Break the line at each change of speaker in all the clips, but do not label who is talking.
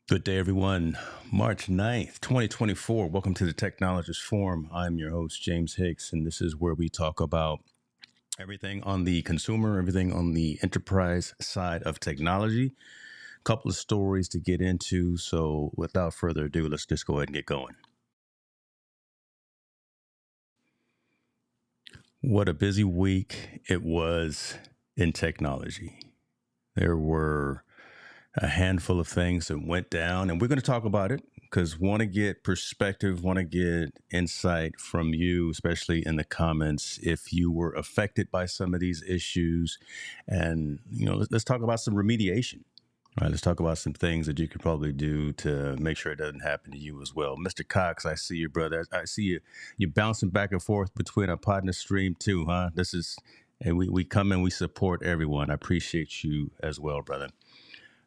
Good day, everyone. March 9th, 2024. Welcome to the Technologist Forum. I'm your host, James Hicks, and this is where we talk about everything on the consumer, everything on the enterprise side of technology. A couple of stories to get into. So, without further ado, let's just go ahead and get going. What a busy week it was in technology. There were a handful of things that went down, and we're going to talk about it because want to get perspective, want to get insight from you, especially in the comments, if you were affected by some of these issues. And let's talk about some remediation. All right, let's talk about some things that you could probably do to make sure it doesn't happen to you as well. Mr. Cox, I see you, brother. I see you bouncing back and forth between a partner stream too, huh? This is, and we come and we support everyone. I appreciate you as well, brother.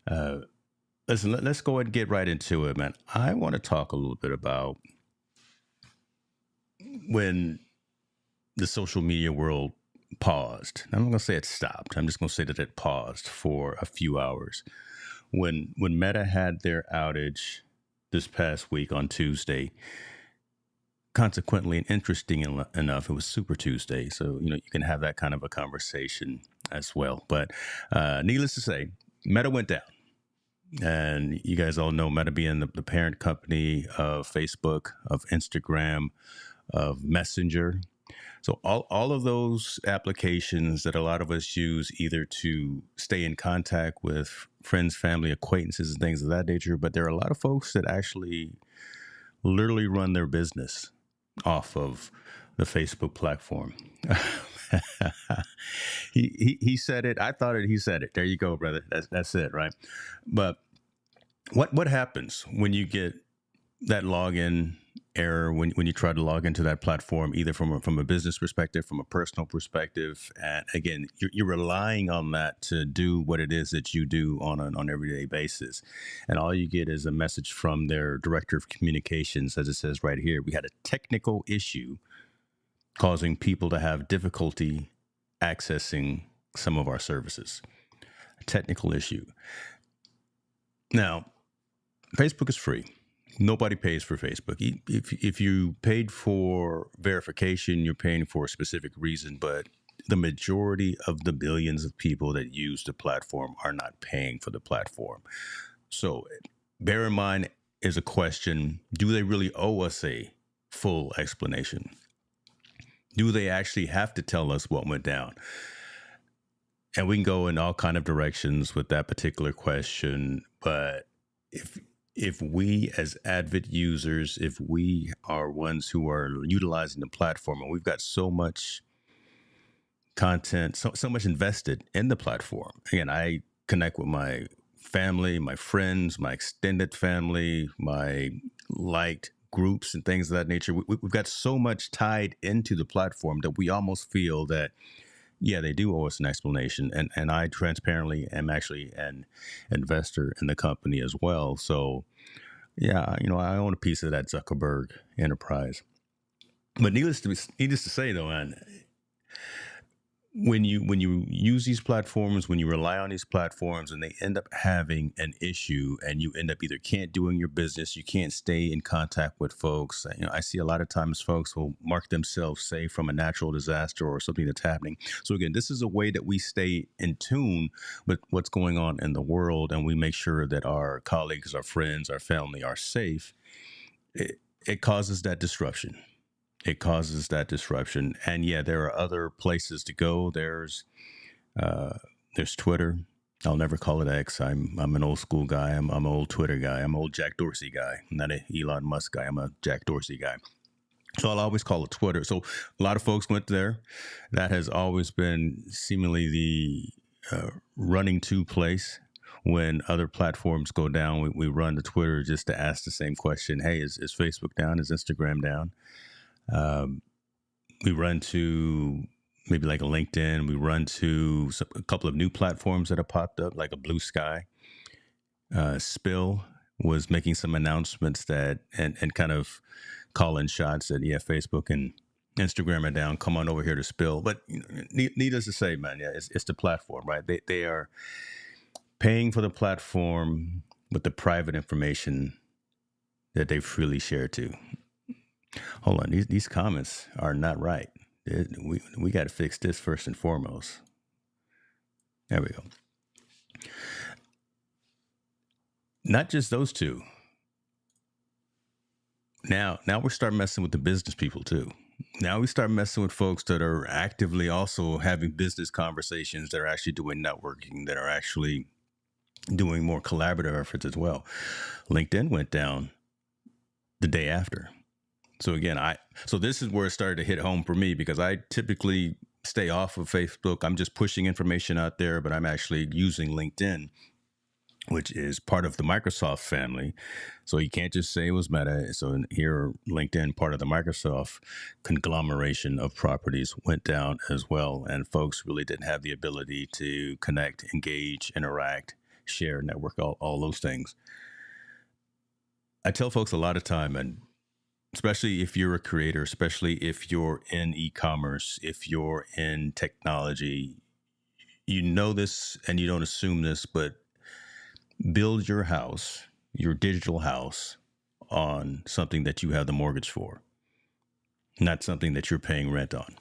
Uh, Listen, let's go ahead and get right into it, man. I want to talk a little bit about when the social media world paused. I'm not going to say it stopped. I'm just going to say that it paused for a few hours. When Meta had their outage this past week on Tuesday, consequently and interesting enough, it was Super Tuesday. So, you can have that kind of a conversation as well. But needless to say, Meta went down. And you guys all know Meta being the parent company of Facebook, of Instagram, of Messenger. So all of those applications that a lot of us use either to stay in contact with friends, family, acquaintances, and things of that nature. But there are a lot of folks that actually literally run their business off of the Facebook platform. He said it. I thought it. He said it. There you go, brother. That's it, right? But what happens when you get that login error when you try to log into that platform, either from a business perspective, from a personal perspective, and again, you're relying on that to do what it is that you do on an everyday basis, and all you get is a message from their director of communications, as it says right here. We had a technical issue causing people to have difficulty accessing some of our services. A technical issue. Now, Facebook is free. Nobody pays for Facebook. If you paid for verification, you're paying for a specific reason, but the majority of the billions of people that use the platform are not paying for the platform. So bear in mind is a question, do they really owe us a full explanation? Do they actually have to tell us what went down? And we can go in all kind of directions with that particular question, but if we as avid users, if we are ones who are utilizing the platform and we've got so much content, so much invested in the platform. Again, I connect with my family, my friends, my extended family, my liked groups and things of that nature. We've got so much tied into the platform that we almost feel that, yeah, they do owe us an explanation. And I transparently am actually an investor in the company as well. So, yeah, I own a piece of that Zuckerberg enterprise. But needless to say, though, man, when you use these platforms, when you rely on these platforms, and they end up having an issue, and you end up either can't doing your business, you can't stay in contact with folks. I see a lot of times folks will mark themselves safe from a natural disaster or something that's happening. So again, this is a way that we stay in tune with what's going on in the world, and we make sure that our colleagues, our friends, our family are safe. It causes that disruption. It causes that disruption. And yeah, there are other places to go. Uh, there's Twitter. I'll never call it X. I'm an old school guy. I'm an old Twitter guy. I'm an old Jack Dorsey guy. I'm not an Elon Musk guy. I'm a Jack Dorsey guy. So I'll always call it Twitter. So a lot of folks went there. That has always been seemingly the running to place. When other platforms go down, we run to Twitter just to ask the same question. Hey, is Facebook down? Is Instagram down? Um, we run to maybe like a LinkedIn. We run to a couple of new platforms that have popped up, like a Blue Sky. Spill was making some announcements that and kind of calling shots that yeah, Facebook and Instagram are down. Come on over here to Spill. But needless to say, man, yeah, it's the platform, right? They are paying for the platform. with the private information that they freely share too. Hold on, these comments are not right. We got to fix this first and foremost. There we go. Not just those two. Now we start messing with the business people too. Now we start messing with folks that are actively also having business conversations, that are actually doing networking, that are actually doing more collaborative efforts as well. LinkedIn went down the day after. So again, so this is where it started to hit home for me, because I typically stay off of Facebook. I'm just pushing information out there, but I'm actually using LinkedIn, which is part of the Microsoft family. So you can't just say it was Meta. So here, LinkedIn, part of the Microsoft conglomeration of properties, went down as well. And folks really didn't have the ability to connect, engage, interact, share, network, all those things. I tell folks a lot of time, and especially if you're a creator, especially if you're in e-commerce, if you're in technology, you know this and you don't assume this, but build your house, your digital house, on something that you have the mortgage for, not something that you're paying rent on.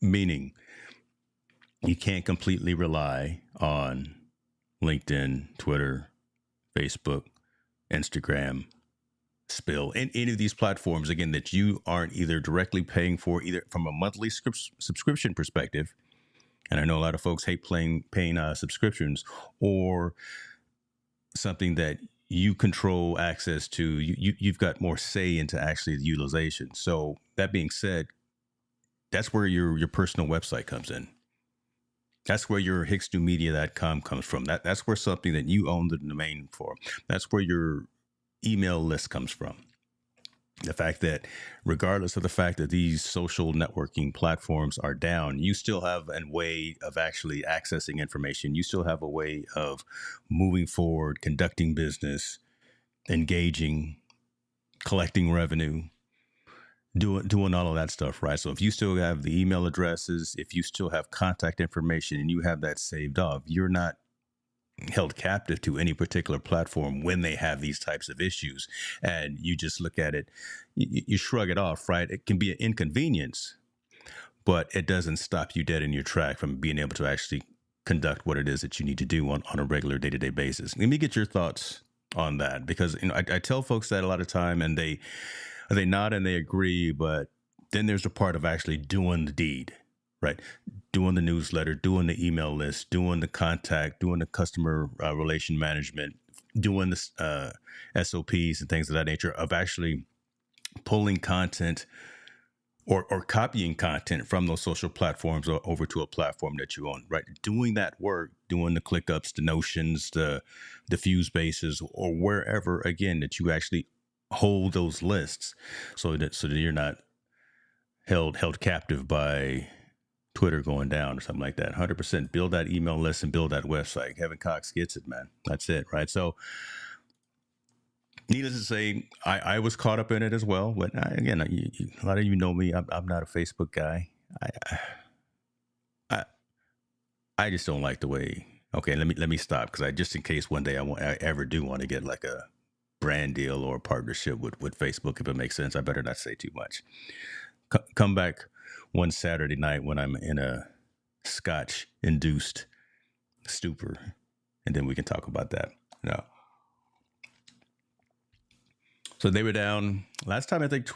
Meaning, you can't completely rely on LinkedIn, Twitter, Facebook, Instagram, Spill, and any of these platforms, again, that you aren't either directly paying for, either from a monthly subscription perspective. And I know a lot of folks hate paying subscriptions, or something that you control access to. You've got more say into actually the utilization. So that being said, that's where your personal website comes in. That's where your hicksnewmedia.com comes from. That's where something that you own the domain for. That's where your email list comes from. The fact that regardless of the fact that these social networking platforms are down, you still have a way of actually accessing information. You still have a way of moving forward, conducting business, engaging, collecting revenue, doing all of that stuff, right? So if you still have the email addresses, if you still have contact information and you have that saved off, you're not held captive to any particular platform when they have these types of issues. And you just look at it, you shrug it off, right? It can be an inconvenience, but it doesn't stop you dead in your track from being able to actually conduct what it is that you need to do on a regular day-to-day basis. Let me get your thoughts on that, because I tell folks that a lot of time, and they nod and they agree, but then there's a part of actually doing the deed, right? Doing the newsletter, doing the email list, doing the contact, doing the customer relation management, doing the SOPs and things of that nature, of actually pulling content or copying content from those social platforms over to a platform that you own, right? Doing that work, doing the ClickUps, the Notions, the Fuse bases, or wherever, again, that you actually hold those lists, so that you're not held captive by Twitter going down or something like that. 100% build that email list and build that website. Kevin Cox gets it, man. That's it, right? So needless to say, I was caught up in it as well. But again, a lot of you know me. I'm not a Facebook guy. I just don't like the way. Okay, let me stop, because just in case one day I ever do want to get like a brand deal or a partnership with Facebook, if it makes sense, I better not say too much. Come back one Saturday night when I'm in a Scotch-induced stupor, and then we can talk about that. No. So they were down. Last time I think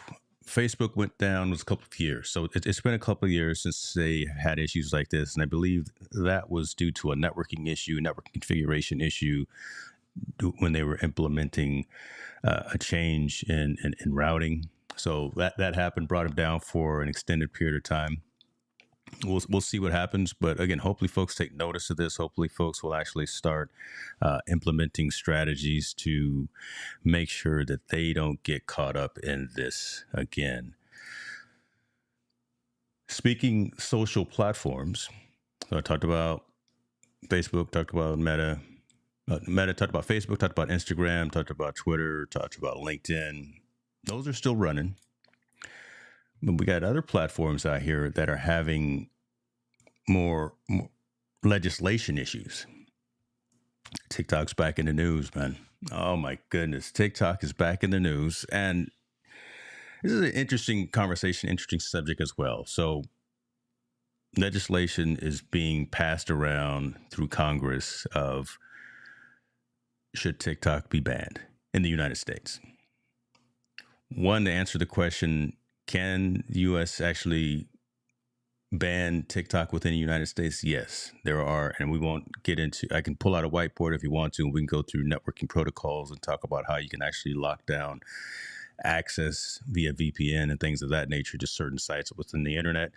Facebook went down was a couple of years. So it's been a couple of years since they had issues like this. And I believe that was due to a networking issue, network configuration issue, when they were implementing a change in routing. So that happened, brought them down for an extended period of time. We'll see what happens, but again, hopefully folks take notice of this. Hopefully folks will actually start implementing strategies to make sure that they don't get caught up in this again. Speaking social platforms, so I talked about Facebook, talked about Meta, talked about Facebook, talked about Instagram, talked about Twitter, talked about LinkedIn. Those are still running. But we got other platforms out here that are having more legislation issues. TikTok's back in the news, man. Oh my goodness. TikTok is back in the news. And this is an interesting conversation, interesting subject as well. So, legislation is being passed around through Congress of should TikTok be banned in the United States? One, to answer the question, can the U.S. actually ban TikTok within the United States? Yes, there are, and we won't get into. I can pull out a whiteboard if you want to. We can go through networking protocols and talk about how you can actually lock down access via VPN and things of that nature to certain sites within the internet.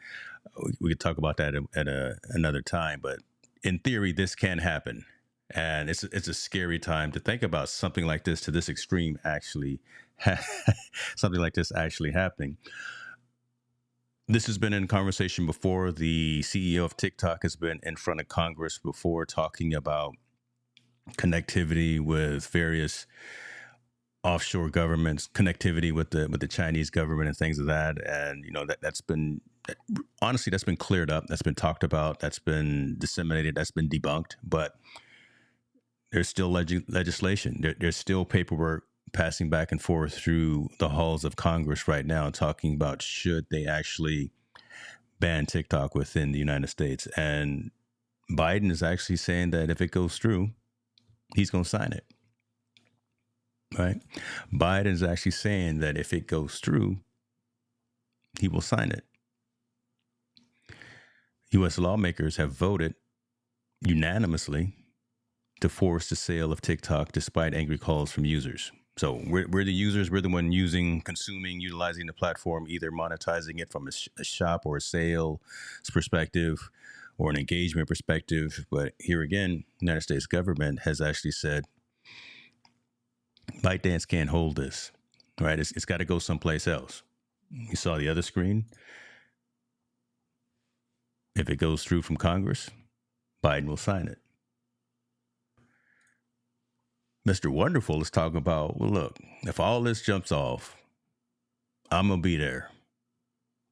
We could talk about that at another time, but in theory, this can happen, and it's a scary time to think about something like this to this extreme actually, something like this actually happening. This has been in conversation before. The CEO of TikTok has been in front of Congress before talking about connectivity with various offshore governments, connectivity with the Chinese government and things of that. And that's been honestly that's been cleared up, that's been talked about, that's been disseminated, that's been debunked. But there's still legislation. There's still paperwork passing back and forth through the halls of Congress right now, talking about should they actually ban TikTok within the United States. And Biden is actually saying that if it goes through, he's going to sign it. Right? Biden is actually saying that if it goes through, he will sign it. U.S. lawmakers have voted unanimously to force the sale of TikTok despite angry calls from users. So we're the users. We're the one using, consuming, utilizing the platform, either monetizing it from a shop or a sales perspective or an engagement perspective. But here again, the United States government has actually said, ByteDance can't hold this, right? It's got to go someplace else. You saw the other screen. If it goes through from Congress, Biden will sign it. Mr. Wonderful is talking about, well, look, if all this jumps off, I'm going to be there.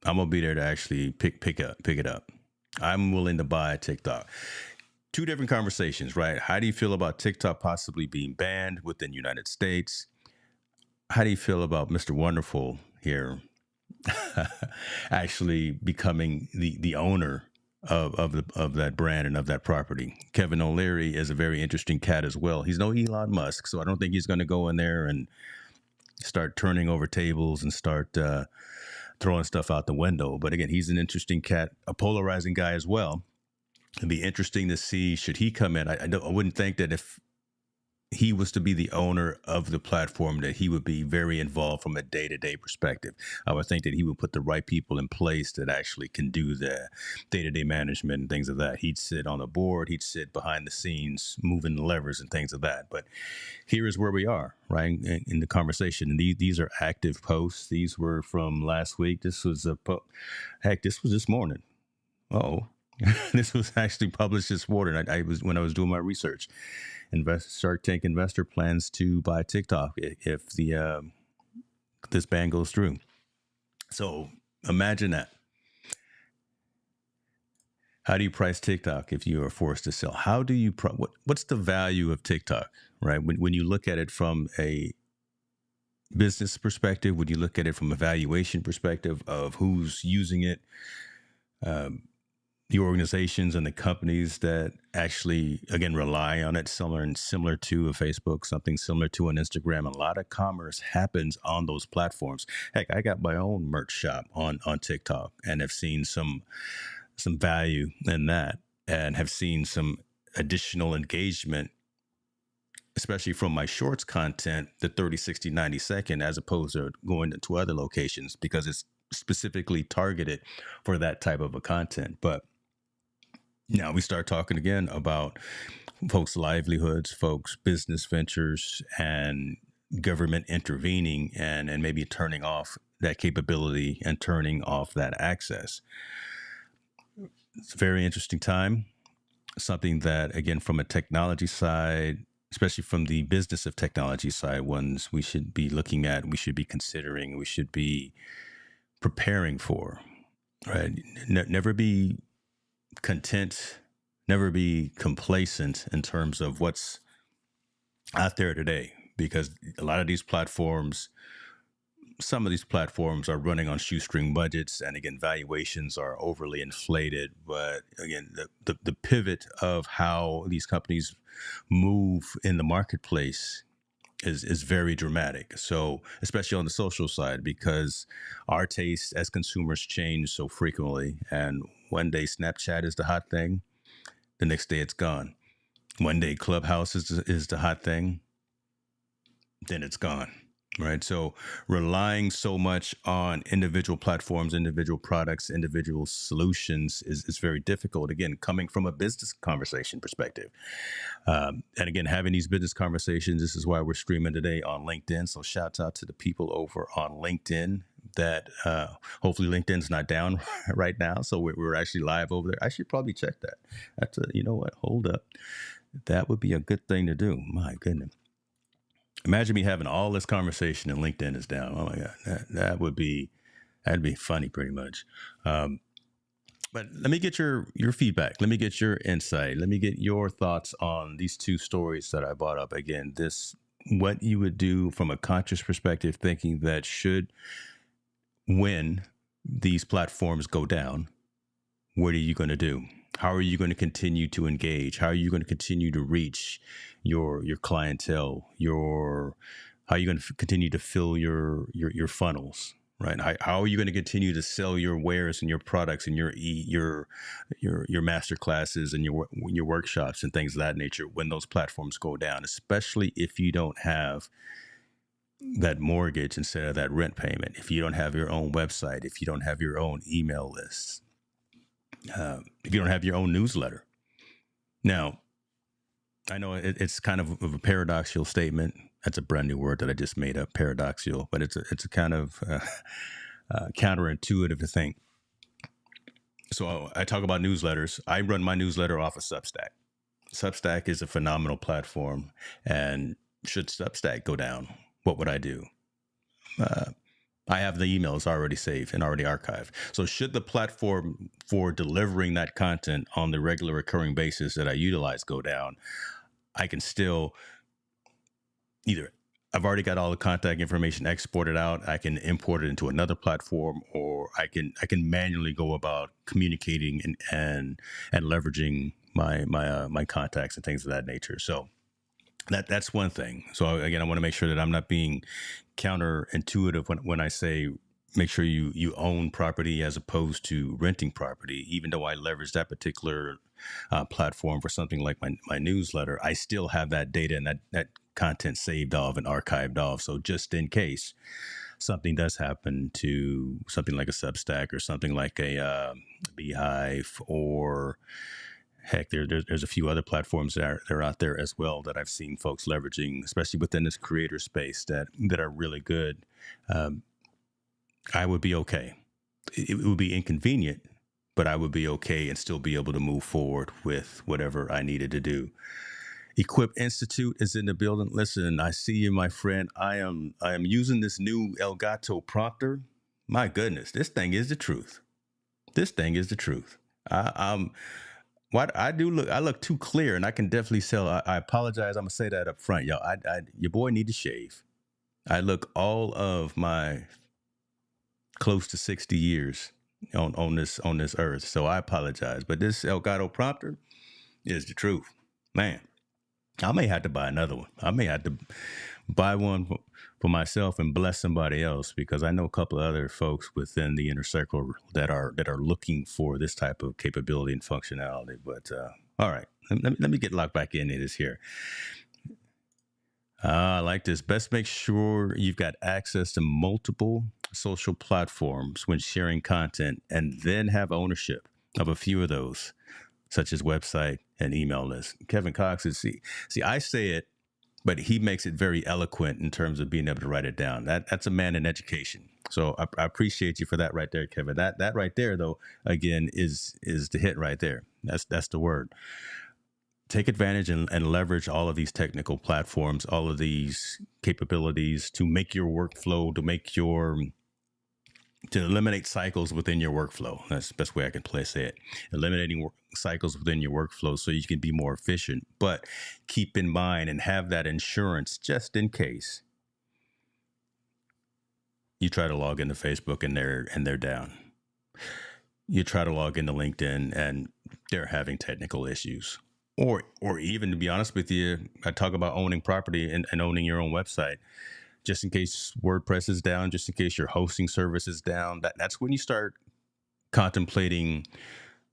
I'm going to be there to actually pick it up. I'm willing to buy TikTok. Two different conversations, right? How do you feel about TikTok possibly being banned within the United States? How do you feel about Mr. Wonderful here actually becoming the owner of that brand and of that property? Kevin O'Leary is a very interesting cat as well. He's no Elon Musk, so I don't think he's going to go in there and start turning over tables and start throwing stuff out the window. But again, he's an interesting cat, a polarizing guy as well. It'd be interesting to see, should he come in. I wouldn't think that if he was to be the owner of the platform, that he would be very involved from a day-to-day perspective. I would think that he would put the right people in place that actually can do the day-to-day management and things of that. He'd sit on the board, he'd sit behind the scenes, moving the levers and things of that. But here is where we are, right, in the conversation. And these are active posts. These were from last week. This was this was this morning. Oh, this was actually published this morning. I was when I was doing my research. Shark Tank investor plans to buy TikTok if this ban goes through. So imagine that. How do you price TikTok if you are forced to sell? How do you what's the value of TikTok, right? When you look at it from a business perspective, when you look at it from a valuation perspective of who's using it, the organizations and the companies that actually, again, rely on it, similar to a Facebook, something similar to an Instagram. A lot of commerce happens on those platforms. Heck, I got my own merch shop on TikTok and have seen some value in that and have seen some additional engagement, especially from my shorts content, the 30, 60, 90 second, as opposed to going to other locations because it's specifically targeted for that type of a content. But now we start talking again about folks' livelihoods, folks' business ventures, and government intervening and maybe turning off that capability and turning off that access. It's a very interesting time. Something that, again, from a technology side, especially from the business of technology side, ones we should be looking at, we should be considering, we should be preparing for, right? Never be content, never be complacent in terms of what's out there today, because a lot of these platforms, some of these platforms are running on shoestring budgets, and again, valuations are overly inflated. But again, the pivot of how these companies move in the marketplace is very dramatic. So especially on the social side, because our tastes as consumers change so frequently, and one day Snapchat is the hot thing, the next day it's gone. One day Clubhouse is the hot thing, then it's gone. Right. So relying so much on individual platforms, individual products, individual solutions is very difficult. Again, coming from a business conversation perspective. And again, having these business conversations, this is why we're streaming today on LinkedIn. So shouts out to the people over on LinkedIn that hopefully LinkedIn's not down right now. So we're actually live over there. I should probably check that. That's you know what? Hold up. That would be a good thing to do. My goodness. Imagine me having all this conversation and LinkedIn is down. Oh my God. That'd be funny pretty much. Um, but let me get your feedback. Let me get your insight. Let me get your thoughts on these two stories that I brought up. Again, this what you would do from a conscious perspective, thinking that should when these platforms go down, what are you going to do? How are you going to continue to engage? How are you going to continue to reach your clientele? Your how are you going to continue to fill your funnels? Right? How are you going to continue to sell your wares and your products and your master classes and your workshops and things of that nature when those platforms go down? Especially if you don't have that mortgage instead of that rent payment. If you don't have your own website, if you don't have your own email lists, if you don't have your own newsletter. Now, I know it's kind of a paradoxical statement. That's a brand new word that I just made up, paradoxical, but it's a kind of counterintuitive to think. So I talk about newsletters. I run my newsletter off of Substack. Substack is a phenomenal platform, and should Substack go down, what would I do? Uh, I have the emails already saved and already archived. So should the platform for delivering that content on the regular recurring basis that I utilize go down, I can still either I've already got all the contact information exported out. I can import it into another platform, or I can manually go about communicating and leveraging my contacts and things of that nature. So that's one thing. So again, I want to make sure that I'm not being counterintuitive when I say make sure you own property as opposed to renting property. Even though I leverage that particular platform for something like my newsletter, I still have that data and that content saved off and archived off. So just in case something does happen to something like a Substack or something like a Beehive, or heck, there's a few other platforms that are out there as well that I've seen folks leveraging, especially within this creator space that are really good. Um, I would be okay. It would be inconvenient, but I would be okay and still be able to move forward with whatever I needed to do. Equip Institute is in the building. Listen, I see you, my friend. I am using this new Elgato prompter. My goodness, this thing is the truth. This thing is the truth. I'm what I look too clear, and I can definitely tell. I apologize. I'm gonna say that up front, y'all. Your boy need to shave. I look all of my close to 60 years on this earth, so I apologize. But this Elgato prompter is the truth, man. I may have to buy another one. I may have to buy one for myself and bless somebody else, because I know a couple of other folks within the inner circle that are looking for this type of capability and functionality. But all right, let me get locked back into this here. I like this. Best make sure you've got access to multiple social platforms when sharing content, and then have ownership of a few of those, such as website and email list. Kevin Cox is see, I say it, but he makes it very eloquent in terms of being able to write it down. That's a man in education. So I appreciate you for that right there, Kevin. That right there, though, again, is the hit right there. That's the word. Take advantage and leverage all of these technical platforms, all of these capabilities to make your workflow, to make to eliminate cycles within your workflow. That's the best way I can say it. Eliminating cycles within your workflow so you can be more efficient. But keep in mind and have that insurance just in case you try to log into Facebook and they're down. You try to log into LinkedIn and they're having technical issues. Or even, to be honest with you, I talk about owning property and owning your own website. Just in case WordPress is down, just in case your hosting service is down, that's when you start contemplating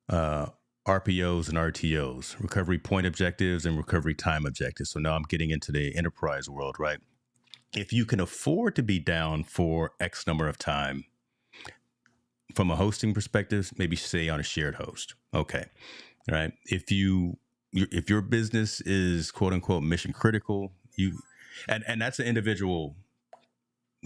RPOs and RTOs, recovery point objectives and recovery time objectives. So now I'm getting into the enterprise world, right? If you can afford to be down for X number of time, from a hosting perspective, maybe stay on a shared host. Okay. All right. If your business is quote unquote mission critical, and that's an individual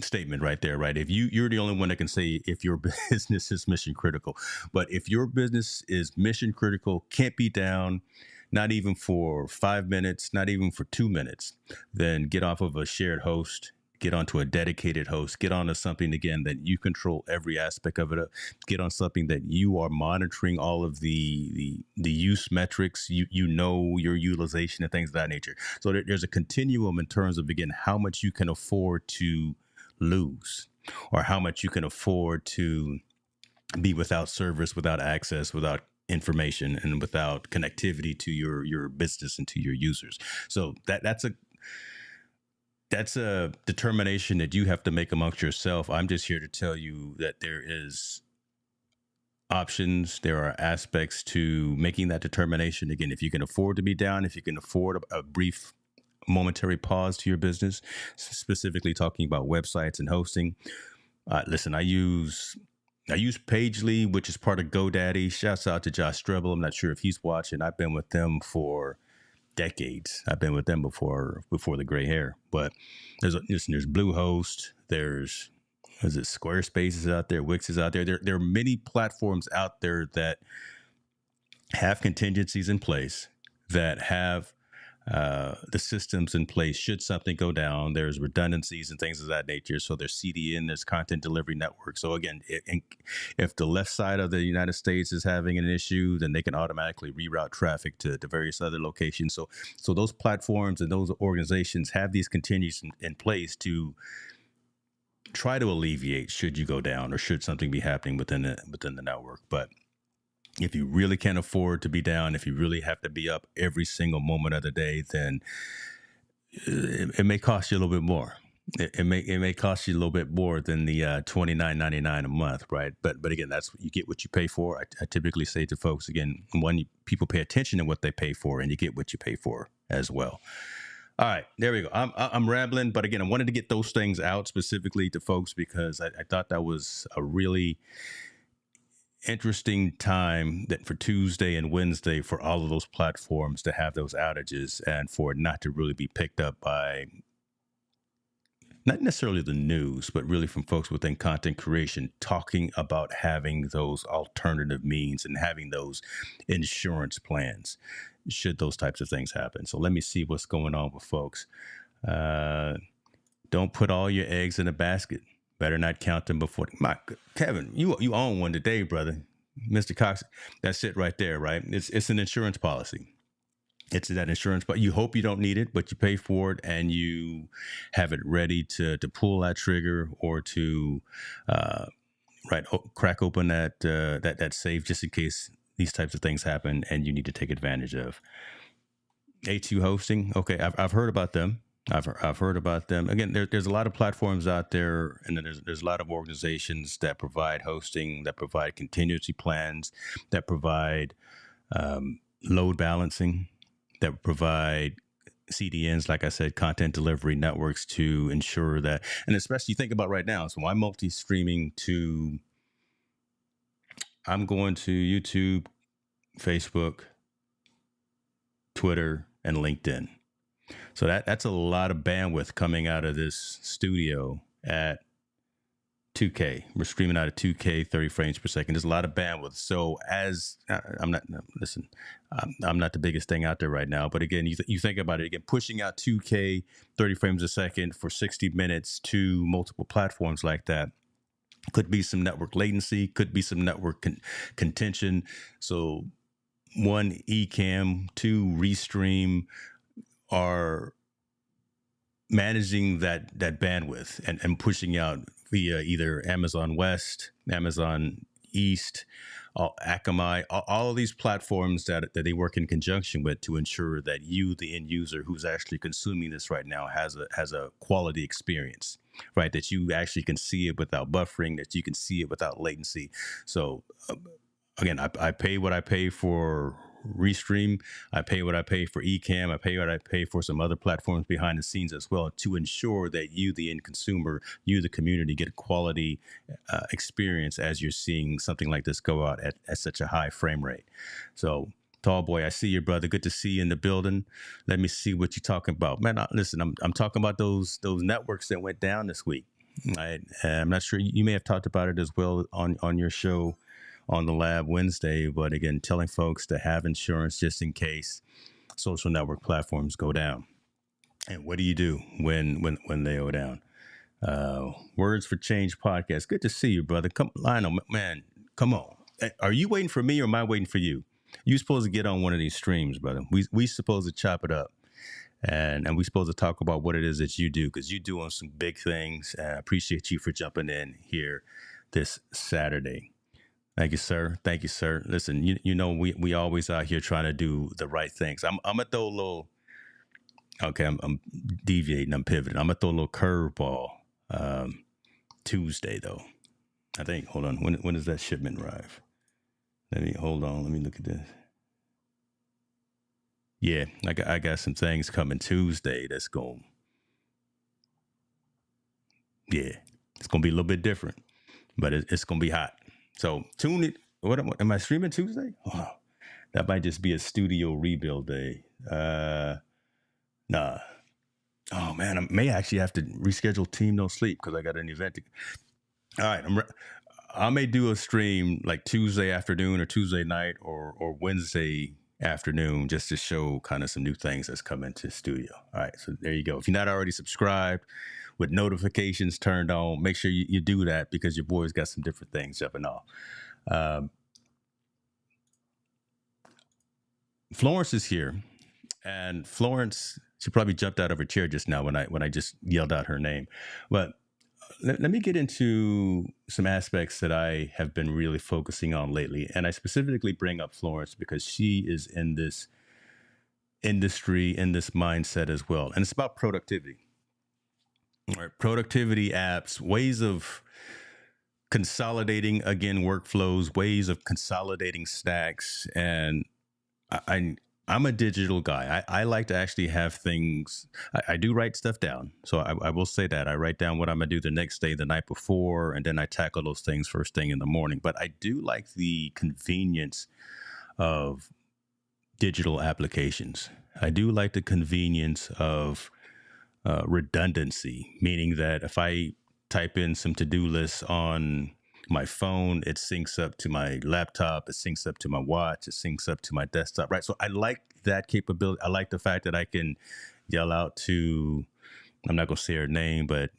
statement right there, right? If you're the only one that can say if your business is mission critical, but if your business is mission critical, can't be down, not even for 5 minutes, not even for 2 minutes, then get off of a shared host, get onto a dedicated host, get onto something again that you control every aspect of it, get on something that you are monitoring all of the use metrics, you know your utilization and things of that nature. So there's a continuum in terms of, again, how much you can afford to lose, or how much you can afford to be without service, without access, without information, and without connectivity to your business and to your users. So that's a determination that you have to make amongst yourself. I'm just here to tell you that there is options. There are aspects to making that determination. Again, if you can afford to be down, if you can afford a brief momentary pause to your business, specifically talking about websites and hosting. Listen, I use Pagely, which is part of GoDaddy. Shouts out to Josh Strebel. I'm not sure if he's watching. I've been with them for decades. I've been with them before the gray hair. But there's Bluehost. There's Squarespace is out there. Wix is out there. There are many platforms out there that have contingencies in place, that have the systems in place should something go down. There's redundancies and things of that nature. So there's CDN, there's content delivery network. So again, if the left side of the United States is having an issue, then they can automatically reroute traffic to various other locations. So those platforms and those organizations have these contingencies in place to try to alleviate should you go down or should something be happening within the network. But if you really can't afford to be down, if you really have to be up every single moment of the day, then it may cost you a little bit more. It may cost you a little bit more than the $29.99 a month, right? But again, that's you get what you pay for. I typically say to folks, again, people pay attention to what they pay for, and you get what you pay for as well. All right, there we go. I'm rambling, but again, I wanted to get those things out specifically to folks because I thought that was a really interesting time that for Tuesday and Wednesday for all of those platforms to have those outages and for it not to really be picked up by not necessarily the news, but really from folks within content creation talking about having those alternative means and having those insurance plans should those types of things happen. So let me see what's going on with folks. Don't put all your eggs in a basket. Better not count them before. Kevin, you own one today, brother. Mr. Cox, that's it right there, right? It's an insurance policy. It's that insurance, but you hope you don't need it, but you pay for it and you have it ready to pull that trigger or to crack open that safe just in case these types of things happen and you need to take advantage of. A2 hosting, okay, I've heard about them. I've heard about them. Again, there's a lot of platforms out there, and then there's a lot of organizations that provide hosting, that provide contingency plans, that provide load balancing, that provide CDNs, like I said, content delivery networks to ensure that, and especially you think about right now. So I'm multi-streaming I'm going to YouTube, Facebook, Twitter, and LinkedIn. So that's a lot of bandwidth coming out of this studio at 2K. We're streaming out at 2K, 30 frames per second. There's a lot of bandwidth. So I'm not the biggest thing out there right now. But again, you think about it again, pushing out 2K, 30 frames a second for 60 minutes to multiple platforms like that. Could be some network latency, could be some network contention. So one, Ecamm, two, Restream are managing that bandwidth and pushing out via either Amazon West, Amazon East, Akamai, all of these platforms that they work in conjunction with to ensure that you, the end user who's actually consuming this right now, has a quality experience, right? That you actually can see it without buffering, that you can see it without latency. So again, I pay what I pay for Restream. I pay what I pay for Ecamm. I pay what I pay for some other platforms behind the scenes as well to ensure that you, the end consumer, you, the community, get a quality experience as you're seeing something like this go out at such a high frame rate. So, Tall Boy, I see you, brother. Good to see you in the building. Let me see what you're talking about, man. Listen, I'm talking about those networks that went down this week. Right? I'm not sure you may have talked about it as well on your show on the Lab Wednesday, but again, telling folks to have insurance just in case social network platforms go down. And what do you do when they go down? Words for Change podcast. Good to see you, brother. Come, Lionel, man, come on. Are you waiting for me or am I waiting for you? You supposed to get on one of these streams, brother. We supposed to chop it up. And we're supposed to talk about what it is that you do, because you're doing some big things. And I appreciate you for jumping in here this Saturday. Thank you, sir. Thank you, sir. Listen, you know we always out here trying to do the right things. I'm gonna throw a little. Okay, I'm deviating. I'm pivoting. I'm gonna throw a little curveball. Tuesday though. I think. Hold on. When does that shipment arrive? Hold on. Let me look at this. Yeah, I got some things coming Tuesday. That's going. Yeah, it's gonna be a little bit different, but it's gonna be hot. So tune it. What am I streaming Tuesday? Oh, that might just be a studio rebuild day. Nah. Oh man, I may actually have to reschedule Team No Sleep because I got an event. All right, I may do a stream like Tuesday afternoon or Tuesday night or Wednesday afternoon just to show kind of some new things that's coming to the studio. All right, so there you go. If you're not already subscribed with notifications turned on, make sure you do that because your boy's got some different things jumping off. Florence is here, and Florence, she probably jumped out of her chair just now when I just yelled out her name. But let me get into some aspects that I have been really focusing on lately, and I specifically bring up Florence because she is in this industry, in this mindset as well, and it's about productivity. All right, productivity apps, ways of consolidating again workflows, ways of consolidating stacks, and I I'm a digital guy. I like to actually have things. I do write stuff down, so I will say that I write down what I'm gonna do the next day, the night before, and then I tackle those things first thing in the morning. But I do like the convenience of digital applications. I do like the convenience of redundancy, meaning that if I type in some to do lists on my phone, it syncs up to my laptop, it syncs up to my watch, it syncs up to my desktop, right? So I like that capability. I like the fact that I can yell out to, I'm not going to say her name, but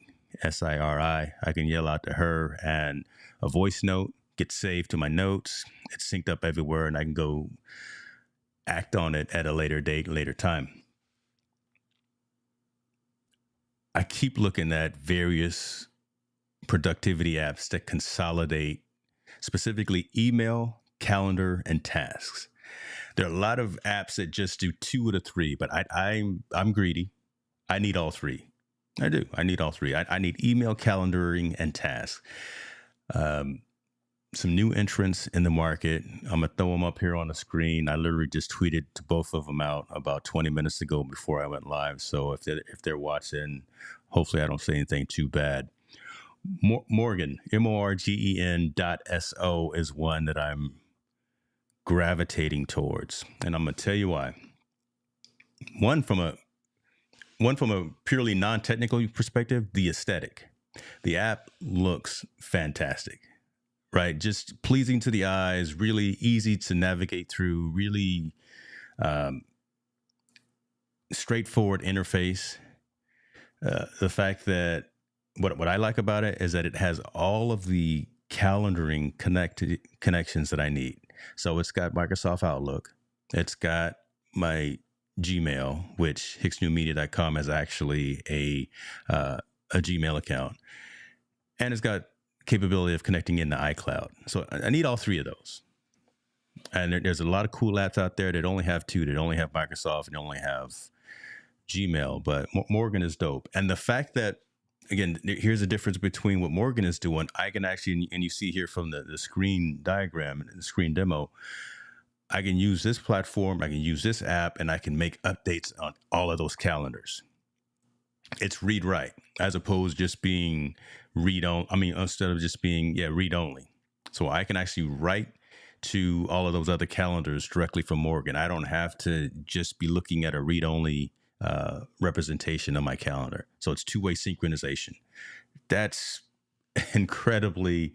SIRI, I can yell out to her and a voice note gets saved to my notes. It's synced up everywhere and I can go act on it at a later date, later time. I keep looking at various productivity apps that consolidate specifically email, calendar, and tasks. There are a lot of apps that just do two of the three, but I'm greedy. I need all three. I do. I need all three. I need email, calendaring, and tasks. Some new entrants in the market. I'm gonna throw them up here on the screen. I literally just tweeted to both of them out about 20 minutes ago before I went live. So if they're watching, hopefully I don't say anything too bad. Morgan, MORGEN.SO is one that I'm gravitating towards, and I'm gonna tell you why. One from a purely non-technical perspective, the aesthetic. The app looks fantastic, right? Just pleasing to the eyes, really easy to navigate through, really straightforward interface. The fact that what I like about it is that it has all of the calendaring connections that I need. So it's got Microsoft Outlook. It's got my Gmail, which hicksnewmedia.com is actually a Gmail account, and it's got capability of connecting into iCloud. So I need all three of those. And there's a lot of cool apps out there that only have two. That only have Microsoft and only have Gmail. But Morgan is dope. And the fact that, again, here's the difference between what Morgan is doing. I can actually, and you see here from the screen diagram and the screen demo, I can use this platform, I can use this app, and I can make updates on all of those calendars. It's read write as opposed to just being read on. I mean, instead of just being read only. So I can actually write to all of those other calendars directly from Morgan. I don't have to just be looking at a read only representation of my calendar. So it's two-way synchronization. That's incredibly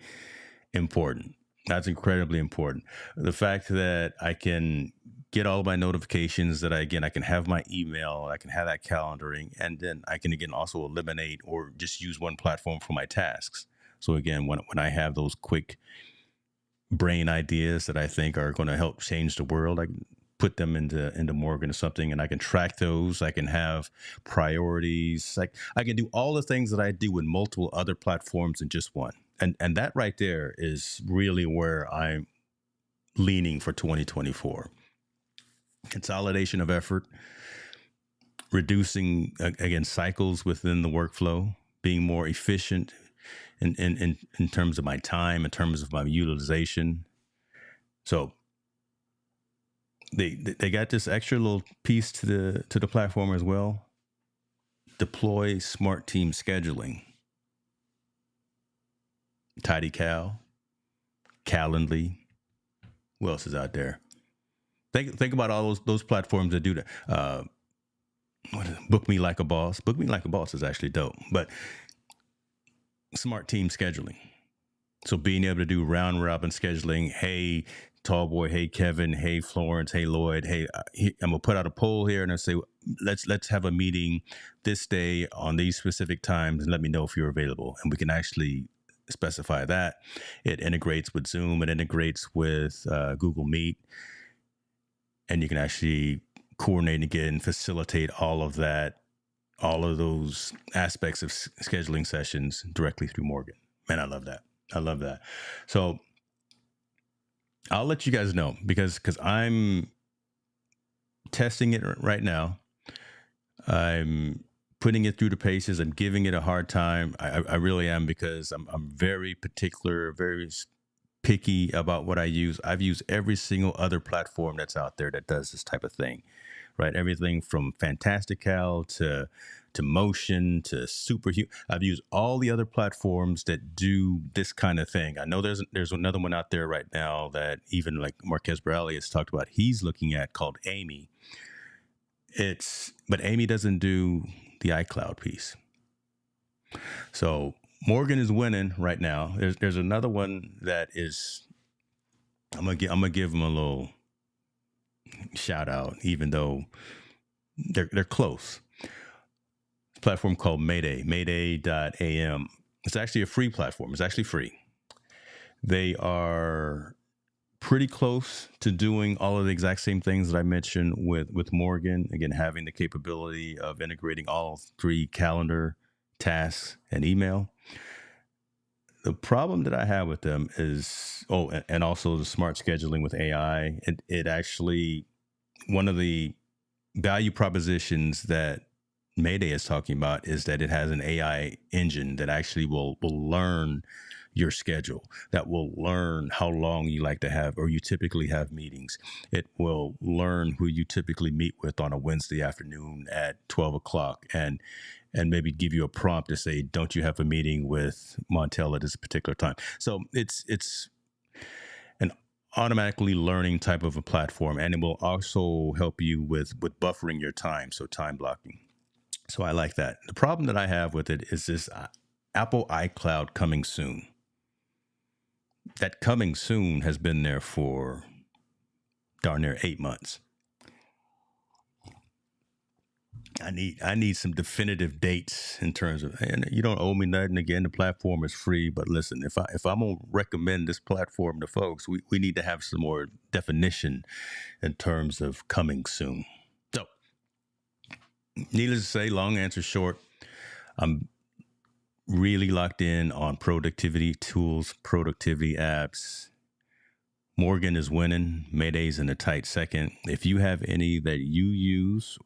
important. That's incredibly important. The fact that I can get all of my notifications, that I can have my email, I can have that calendaring, and then I can again also eliminate or just use one platform for my tasks. So again, when I have those quick brain ideas that I think are going to help change the world, I can put them into Morgan or something, and I can track those. I can have priorities. Like I can do all the things that I do with multiple other platforms in just one. And that right there is really where I'm leaning for 2024. Consolidation of effort, reducing again cycles within the workflow, being more efficient in terms of my time, in terms of my utilization. So they got this extra little piece to the platform as well. Deploy smart team scheduling. TidyCal, Calendly. Who else is out there? Think about all those platforms that do that. Book Me Like a Boss. Book Me Like a Boss is actually dope. But smart team scheduling. So being able to do round robin scheduling. Hey, Tall Boy. Hey, Kevin. Hey, Florence. Hey, Lloyd. Hey, I'm gonna put out a poll here and I say let's have a meeting this day on these specific times and let me know if you're available. And we can actually specify that. It integrates with Zoom. It integrates with Google Meet, and you can actually coordinate again, facilitate all of that, all of those aspects of scheduling sessions directly through Morgan. Man, I love that. I love that. So I'll let you guys know because I'm testing it right now. I'm putting it through the paces. I'm giving it a hard time. I really am, because I'm very particular, very picky about what I use. I've used every single other platform that's out there that does this type of thing, right? Everything from Fantastical to Motion to Superhuman. I've used all the other platforms that do this kind of thing. I know there's another one out there right now that even like Marquez Bradley has talked about. He's looking at called Amy. But Amy doesn't do the iCloud piece. So Morgan is winning right now. There's another one that is. I'm gonna give them a little shout out, even though they're close. A platform called Mayday, Mayday.am. It's actually a free platform. It's actually free. They are pretty close to doing all of the exact same things that I mentioned with Morgan. Again, having the capability of integrating all three: calendar, tasks, and email. The problem that I have with them is, and also the smart scheduling with AI. It actually, one of the value propositions that Mayday is talking about is that it has an AI engine that actually will learn your schedule, that will learn how long you like to have or you typically have meetings. It will learn who you typically meet with on a Wednesday afternoon at 12 o'clock and maybe give you a prompt to say, don't you have a meeting with Montel at this particular time? So it's an automatically learning type of a platform, and it will also help you with buffering your time, so time blocking. So I like that. The problem that I have with it is this Apple iCloud coming soon. That coming soon has been there for darn near 8 months. I need some definitive dates in terms of, and you don't owe me nothing. Again, the platform is free, but listen, if I'm gonna recommend this platform to folks, we need to have some more definition in terms of coming soon. So, needless to say, long answer short, I'm really locked in on productivity tools, productivity apps. Morgan is winning. Mayday's in a tight second. If you have any that you use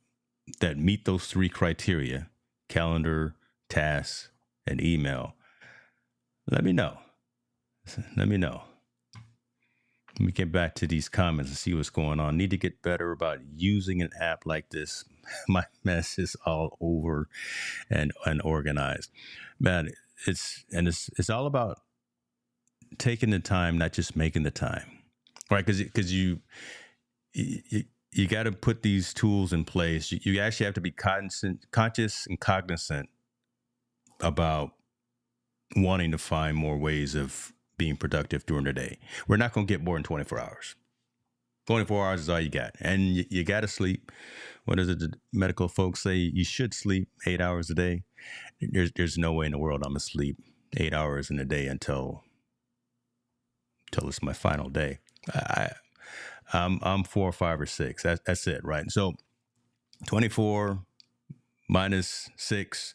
that meet those three criteria, calendar, tasks, and email, let me know. Let me know. Let me get back to these comments and see what's going on. Need to get better about using an app like this. My mess is all over and unorganized. Man, it's all about taking the time, not just making the time. Right? Because you got to put these tools in place. You actually have to be conscious and cognizant about wanting to find more ways of being productive during the day. We're not going to get more than 24 hours. 24 hours is all you got. And you got to sleep. What is it? The medical folks say you should sleep 8 hours a day. There's no way in the world I'm going to sleep 8 hours in a day until it's my final day. I'm 4 or 5 or 6. That's it, right? So 24 minus 6.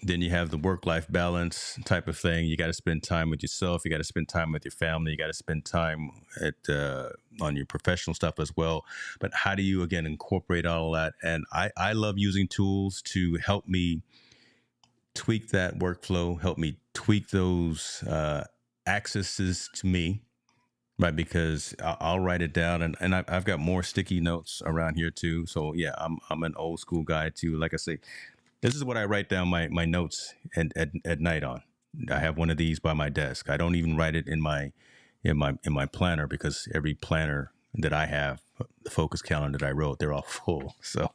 Then you have the work-life balance type of thing. You got to spend time with yourself. You got to spend time with your family. You got to spend time on your professional stuff as well. But how do you, again, incorporate all that? And I love using tools to help me tweak that workflow, help me tweak those accesses to me, right? Because I'll write it down, and I've got more sticky notes around here too. So yeah, I'm an old school guy too. Like I say, this is what I write down my notes at night on. I have one of these by my desk. I don't even write it in my planner, because every planner that I have, the focus calendar that I wrote, they're all full. So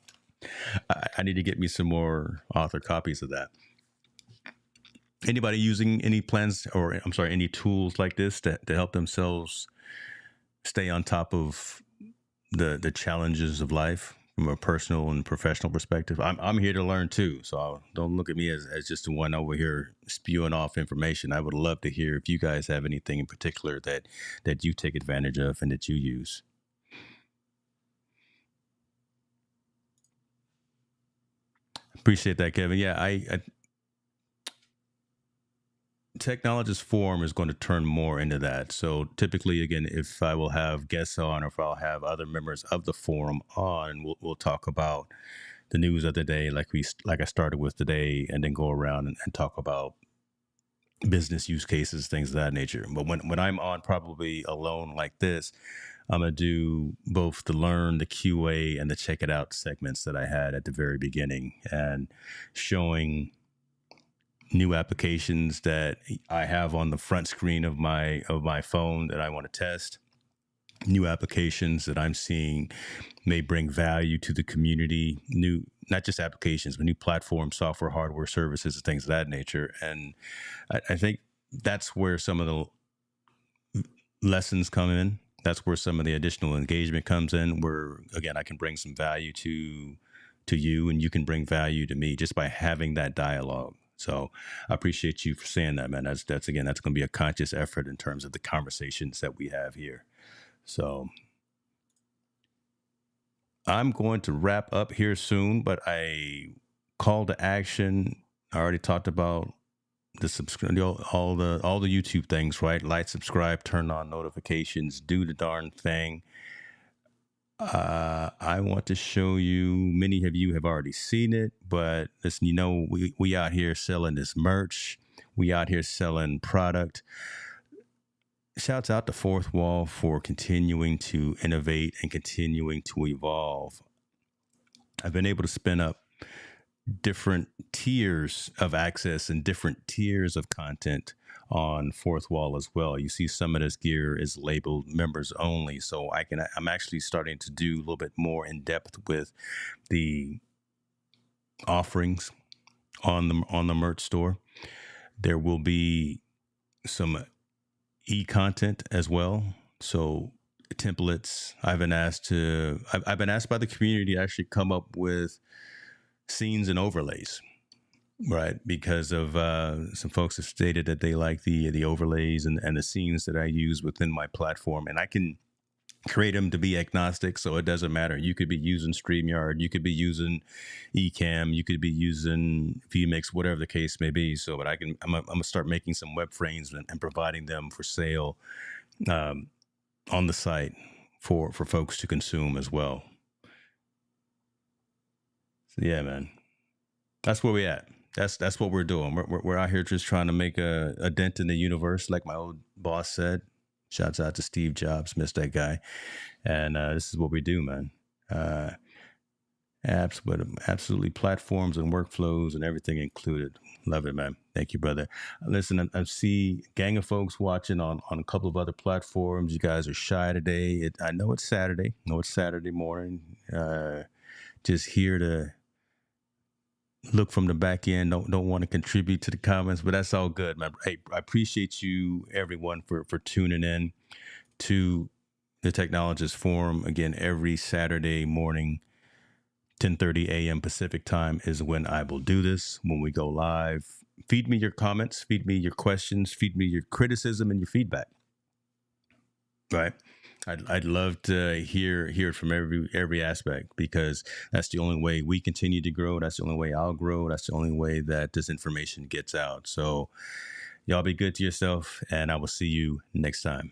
I need to get me some more author copies of that. Anybody using any plans, or I'm sorry, any tools like this to help themselves stay on top of the challenges of life from a personal and professional perspective? I'm here to learn too, so don't look at me as just the one over here spewing off information. I would love to hear if you guys have anything in particular that you take advantage of and that you use. Appreciate that, Kevin. Yeah, I Technologist forum is going to turn more into that. So typically, again, if I will have guests on, or if I'll have other members of the forum on, we'll talk about the news of the day, like I started with today, and then go around and talk about business use cases, things of that nature. But when I'm on, probably alone like this, I'm gonna do both the learn, the QA, and the check it out segments that I had at the very beginning, and showing new applications that I have on the front screen of my phone that I want to test, new applications that I'm seeing may bring value to the community, new, not just applications, but new platforms, software, hardware, services, and things of that nature. And I think that's where some of the lessons come in. That's where some of the additional engagement comes in, where, again, I can bring some value to you, and you can bring value to me just by having that dialogue. So I appreciate you for saying that, man. That's going to be a conscious effort in terms of the conversations that we have here. So I'm going to wrap up here soon, but a call to action. I already talked about the subscribe, all the YouTube things, right? Like, subscribe, turn on notifications, do the darn thing. I want to show you, many of you have already seen it, but listen, we out here selling this merch. We out here selling product. Shouts out to Fourth Wall for continuing to innovate and continuing to evolve. I've been able to spin up different tiers of access and different tiers of content on Fourth Wall as well. You see some of this gear is labeled members only, so I'm actually starting to do a little bit more in depth with the offerings on the merch store. There will be some e-content as well, so templates. I've been asked by the community to actually come up with scenes and overlays, right? Because of some folks have stated that they like the overlays and the scenes that I use within my platform, and I can create them to be agnostic, so it doesn't matter. You could be using StreamYard, you could be using Ecamm, you could be using vMix, whatever the case may be. So, but I'm gonna start making some web frames and providing them for sale um, on the site for folks to consume as well. So yeah, man, that's where we at. That's what we're doing. We're out here just trying to make a dent in the universe, like my old boss said. Shouts out to Steve Jobs, missed that guy. And this is what we do, man. Uh, apps, but absolutely platforms and workflows and everything included. Love it, man. Thank you, brother. Listen, I see gang of folks watching on a couple of other platforms. You guys are shy today. I know it's Saturday. I know it's Saturday morning. Just here to look from the back end. Don't want to contribute to the comments, but that's all good, man. Hey, I appreciate you, everyone, for tuning in to the Technologist Forum. Again, every Saturday morning, 10:30 a.m. Pacific time is when I will do this, when we go live. Feed me your comments, feed me your questions, feed me your criticism and your feedback. Right? I'd love to hear it from every aspect, because that's the only way we continue to grow. That's the only way I'll grow. That's the only way that this information gets out. So y'all be good to yourself, and I will see you next time.